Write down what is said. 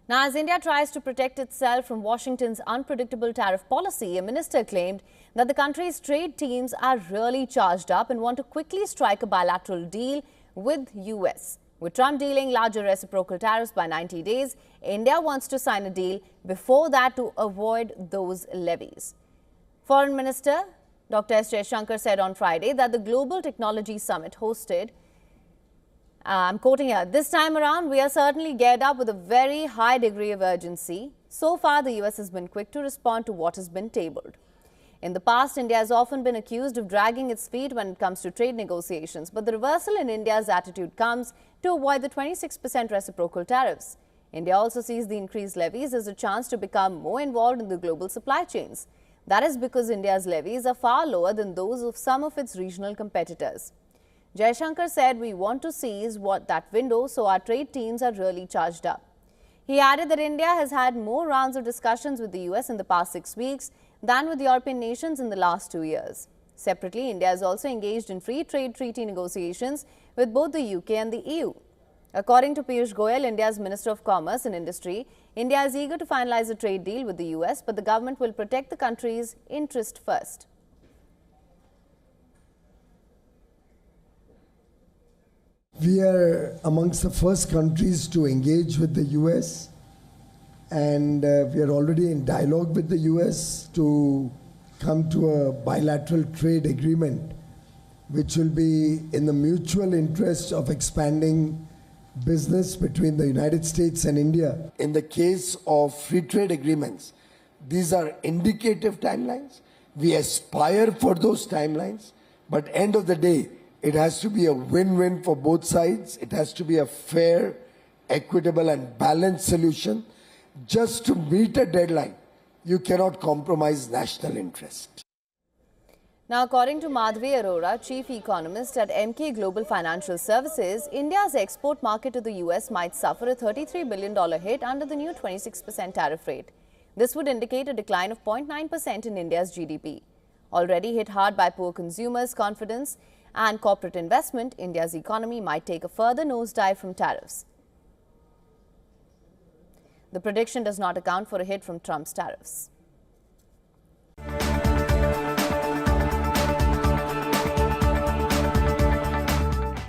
Now, as India tries to protect itself from Washington's unpredictable tariff policy, a minister claimed that the country's trade teams are really charged up and want to quickly strike a bilateral deal with US. With Trump dealing larger reciprocal tariffs by 90 days, India wants to sign a deal before that to avoid those levies. Foreign Minister Dr. S. Jaishankar said on Friday that the Global Technology Summit hosted, I'm quoting here, "This time around, we are certainly geared up with a very high degree of urgency. So far, the US has been quick to respond to what has been tabled." In the past, India has often been accused of dragging its feet when it comes to trade negotiations, but the reversal in India's attitude comes to avoid the 26% reciprocal tariffs. India also sees the increased levies as a chance to become more involved in the global supply chains. That is because India's levies are far lower than those of some of its regional competitors. Jaishankar said, "We want to seize that window, so our trade teams are really charged up." He added that India has had more rounds of discussions with the US in the past 6 weeks than with European nations in the last 2 years. Separately, India is also engaged in free trade treaty negotiations with both the UK and the EU. According to Piyush Goyal, India's Minister of Commerce and Industry, India is eager to finalize a trade deal with the US, but the government will protect the country's interest first. We are amongst the first countries to engage with the US, and we are already in dialogue with the US to come to a bilateral trade agreement which will be in the mutual interest of expanding business between the United States and India. In the case of free trade agreements, these are indicative timelines. We aspire for those timelines, but end of the day, it has to be a win-win for both sides. It has to be a fair, equitable and balanced solution. Just to meet a deadline, you cannot compromise national interest. Now, according to Madhvi Arora, chief economist at MK Global Financial Services, India's export market to the US might suffer a $33 billion hit under the new 26% tariff rate. This would indicate a decline of 0.9% in India's GDP. Already hit hard by poor consumers' confidence and corporate investment, India's economy might take a further nosedive from tariffs. The prediction does not account for a hit from Trump's tariffs.